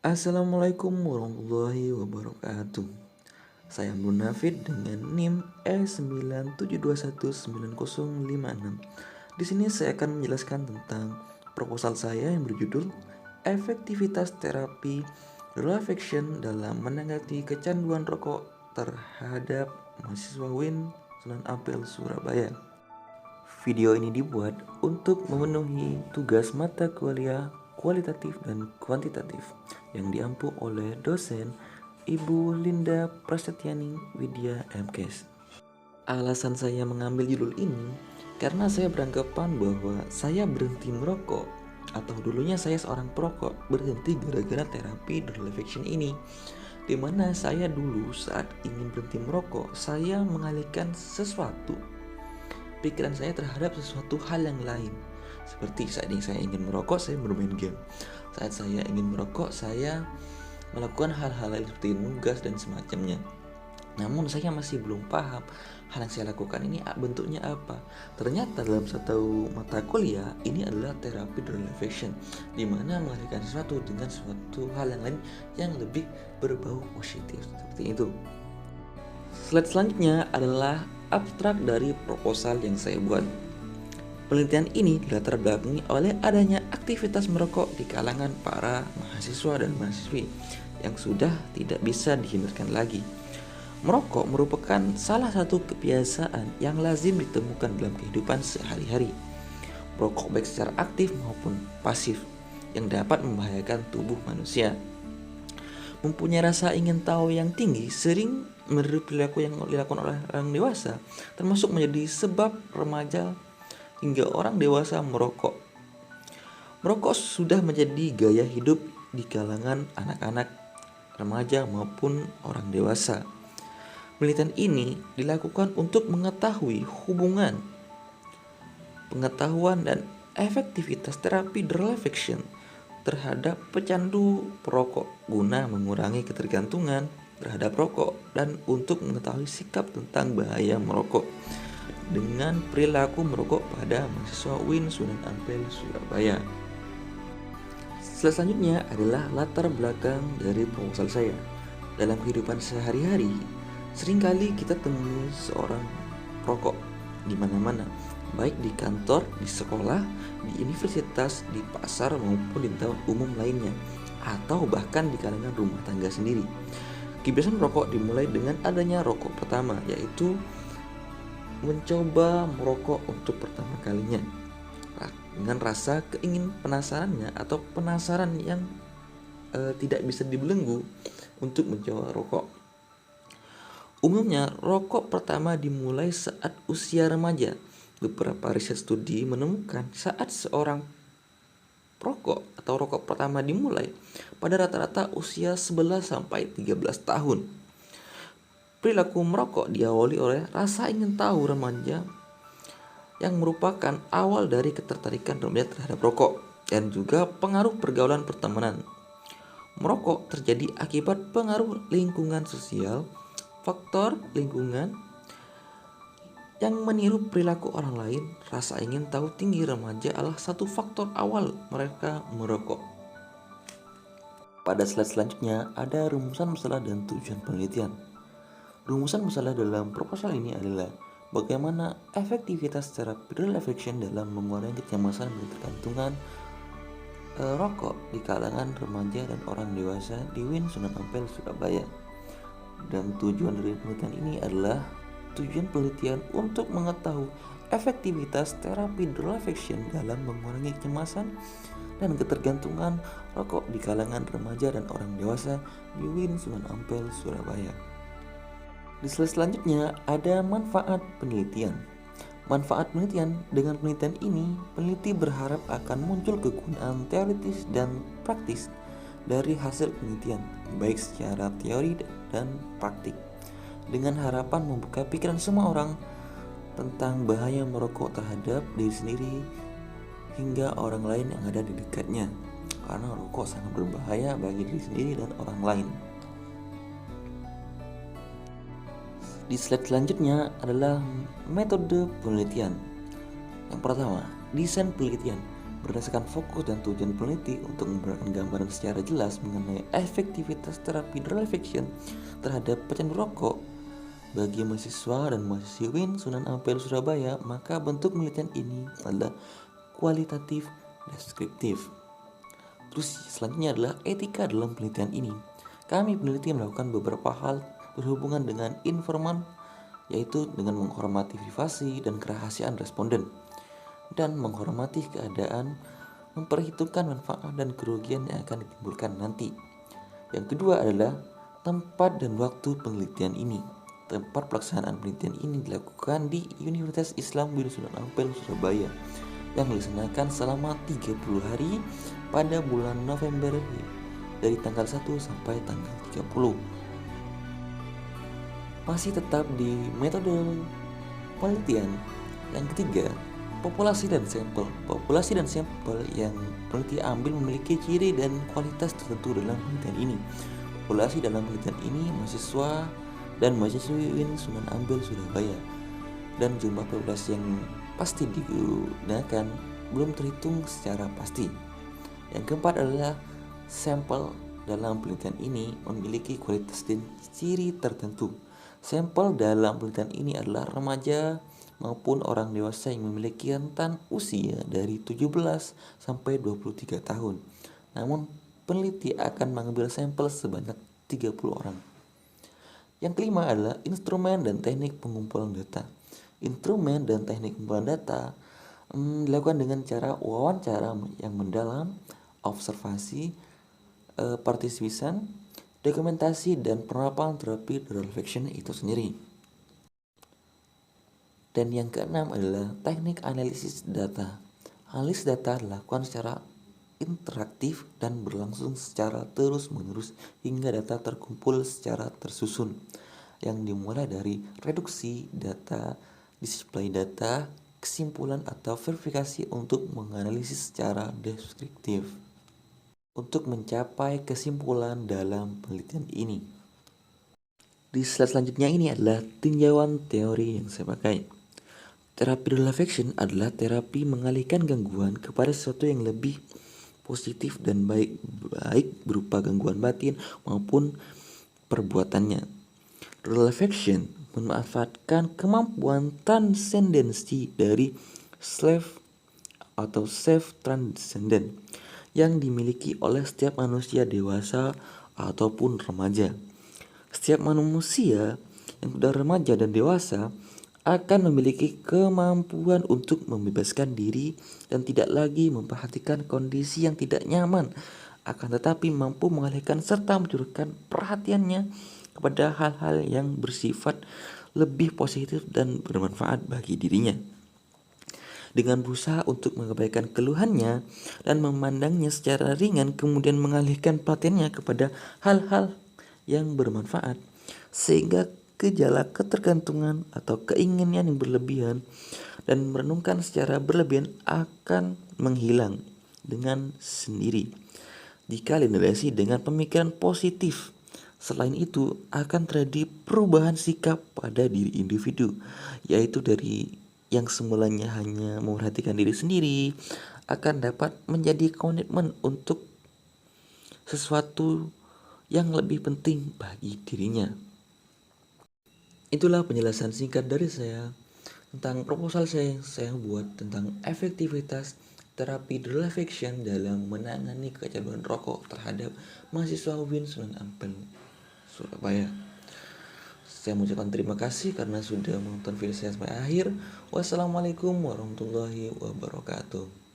Assalamualaikum warahmatullahi wabarakatuh. Saya Munafid dengan NIM E972190056. Di sini saya akan menjelaskan tentang proposal saya yang berjudul Efektivitas Terapi Relaxation dalam Menangani Kecanduan Rokok terhadap mahasiswa UIN Sunan Ampel, Surabaya. Video ini dibuat untuk memenuhi tugas mata kuliah kualitatif dan kuantitatif yang diampu oleh dosen Ibu Linda Prasetyani Widya MKes. Alasan saya mengambil judul ini karena saya beranggapan bahwa saya berhenti merokok atau dulunya saya seorang perokok berhenti gara-gara terapi Relaxation ini, dimana saya dulu saat ingin berhenti merokok saya mengalihkan sesuatu pikiran saya terhadap sesuatu hal yang lain. Seperti saat ini saya ingin merokok, saya bermain game. Saat saya ingin merokok, saya melakukan hal-hal lain seperti nugas dan semacamnya. Namun saya masih belum paham hal yang saya lakukan ini bentuknya apa. Ternyata dalam satu mata kuliah ini adalah terapi relaxation, di mana mengalihkan sesuatu dengan suatu hal yang lain yang lebih berbau positif. Seperti itu. Slide selanjutnya adalah abstrak dari proposal yang saya buat. Penelitian ini dilatar belakangi oleh adanya aktivitas merokok di kalangan para mahasiswa dan mahasiswi yang sudah tidak bisa dihindarkan lagi. Merokok merupakan salah satu kebiasaan yang lazim ditemukan dalam kehidupan sehari-hari. Merokok baik secara aktif maupun pasif yang dapat membahayakan tubuh manusia. Mempunyai rasa ingin tahu yang tinggi sering meniru perilaku yang dilakukan oleh orang dewasa, termasuk menjadi sebab remaja hingga orang dewasa merokok. Merokok sudah menjadi gaya hidup di kalangan anak-anak, remaja maupun orang dewasa. Penelitian ini dilakukan untuk mengetahui hubungan, pengetahuan dan efektivitas terapi relaxation terhadap pecandu perokok guna mengurangi ketergantungan terhadap rokok dan untuk mengetahui sikap tentang bahaya merokok dengan perilaku merokok pada mahasiswa UIN Sunan Ampel, Surabaya. Selanjutnya adalah latar belakang dari proposal saya. Dalam kehidupan sehari-hari, seringkali kita temui seorang perokok di mana-mana, baik di kantor, di sekolah, di universitas, di pasar maupun di tempat umum lainnya, atau bahkan di kalangan rumah tangga sendiri. Kebiasaan merokok dimulai dengan adanya rokok pertama, yaitu mencoba merokok untuk pertama kalinya dengan rasa keingin penasarannya atau penasaran yang tidak bisa dibelenggu untuk mencoba rokok. Umumnya rokok pertama dimulai saat usia remaja. Beberapa riset studi menemukan saat seorang perokok atau rokok pertama dimulai pada rata-rata usia 11 sampai 13 tahun. Perilaku merokok diawali oleh rasa ingin tahu remaja yang merupakan awal dari ketertarikan remaja terhadap rokok dan juga pengaruh pergaulan pertemanan. Merokok terjadi akibat pengaruh lingkungan sosial, faktor lingkungan yang meniru perilaku orang lain. Rasa ingin tahu tinggi remaja adalah satu faktor awal mereka merokok. Pada slide selanjutnya ada rumusan masalah dan tujuan penelitian. Rumusan masalah dalam proposal ini adalah bagaimana efektivitas terapi relaxation dalam mengurangi kecemasan dan ketergantungan rokok di kalangan remaja dan orang dewasa di UIN Sunan Ampel, Surabaya. Dan tujuan dari penelitian ini adalah tujuan penelitian untuk mengetahui efektivitas terapi relaxation dalam mengurangi kecemasan dan ketergantungan rokok di kalangan remaja dan orang dewasa di UIN Sunan Ampel, Surabaya. Di slide selanjutnya ada manfaat penelitian. Manfaat penelitian, dengan penelitian ini, peneliti berharap akan muncul kegunaan teoritis dan praktis dari hasil penelitian, baik secara teori dan praktik, dengan harapan membuka pikiran semua orang tentang bahaya merokok terhadap diri sendiri hingga orang lain yang ada di dekatnya, karena rokok sangat berbahaya bagi diri sendiri dan orang lain. Di slide selanjutnya adalah metode penelitian. Yang pertama, desain penelitian. Berdasarkan fokus dan tujuan peneliti untuk memberikan gambaran secara jelas mengenai efektivitas terapi Relaxation terhadap pecandu rokok bagi mahasiswa dan mahasiswi Sunan Ampel Surabaya, maka bentuk penelitian ini adalah kualitatif deskriptif. Terus selanjutnya adalah etika dalam penelitian ini. Kami peneliti melakukan beberapa hal berhubungan dengan informan, yaitu dengan menghormati privasi dan kerahasiaan responden, dan menghormati keadaan, memperhitungkan manfaat dan kerugian yang akan ditimbulkan nanti. Yang kedua adalah tempat dan waktu penelitian ini. Tempat pelaksanaan penelitian ini dilakukan di Universitas Islam Sunan Ampel, Surabaya, yang dilaksanakan selama 30 hari pada bulan November dari tanggal 1 sampai tanggal 30. Masih tetap di metode penelitian. Yang ketiga, populasi dan sampel. Populasi dan sampel yang peneliti ambil memiliki ciri dan kualitas tertentu dalam penelitian ini. Populasi dalam penelitian ini mahasiswa dan mahasiswi Sunan Ampel Surabaya, dan jumlah populasi yang pasti digunakan belum terhitung secara pasti. Yang keempat adalah sampel dalam penelitian ini memiliki kualitas dan ciri tertentu. Sampel dalam penelitian ini adalah remaja maupun orang dewasa yang memiliki rentan usia dari 17 sampai 23 tahun. Namun peneliti akan mengambil sampel sebanyak 30 orang. Yang kelima adalah instrumen dan teknik pengumpulan data. Instrumen dan teknik pengumpulan data dilakukan dengan cara wawancara yang mendalam, observasi, partisipasi, dokumentasi, dan penerapan terapi Relaxation itu sendiri. Dan yang keenam adalah teknik analisis data. Analisis data dilakukan secara interaktif dan berlangsung secara terus-menerus hingga data terkumpul secara tersusun, yang dimulai dari reduksi data, display data, kesimpulan atau verifikasi untuk menganalisis secara deskriptif untuk mencapai kesimpulan dalam penelitian ini. Di slide selanjutnya ini adalah tinjauan teori yang saya pakai. Terapi Relaxation adalah terapi mengalihkan gangguan kepada sesuatu yang lebih positif dan baik berupa gangguan batin maupun perbuatannya. Relaxation memanfaatkan kemampuan transendensi dari self atau self-transcendent yang dimiliki oleh setiap manusia dewasa ataupun remaja. Setiap manusia yang sudah remaja dan dewasa akan memiliki kemampuan untuk membebaskan diri dan tidak lagi memperhatikan kondisi yang tidak nyaman, akan tetapi mampu mengalihkan serta mencurahkan perhatiannya kepada hal-hal yang bersifat lebih positif dan bermanfaat bagi dirinya. Dengan berusaha untuk mengabaikan keluhannya dan memandangnya secara ringan, kemudian mengalihkan perhatiannya kepada hal-hal yang bermanfaat, sehingga gejala ketergantungan atau keinginan yang berlebihan dan merenungkan secara berlebihan akan menghilang dengan sendiri jika dilandasi dengan pemikiran positif. Selain itu, akan terjadi perubahan sikap pada diri individu, yaitu dari yang semulanya hanya memperhatikan diri sendiri akan dapat menjadi komitmen untuk sesuatu yang lebih penting bagi dirinya. Itulah penjelasan singkat dari saya tentang proposal saya buat tentang efektivitas terapi Relaxation dalam menangani kecanduan rokok terhadap mahasiswa UIN Sunan Ampel Surabaya. Saya mengucapkan terima kasih karena sudah menonton video saya sampai akhir. Wassalamualaikum warahmatullahi wabarakatuh.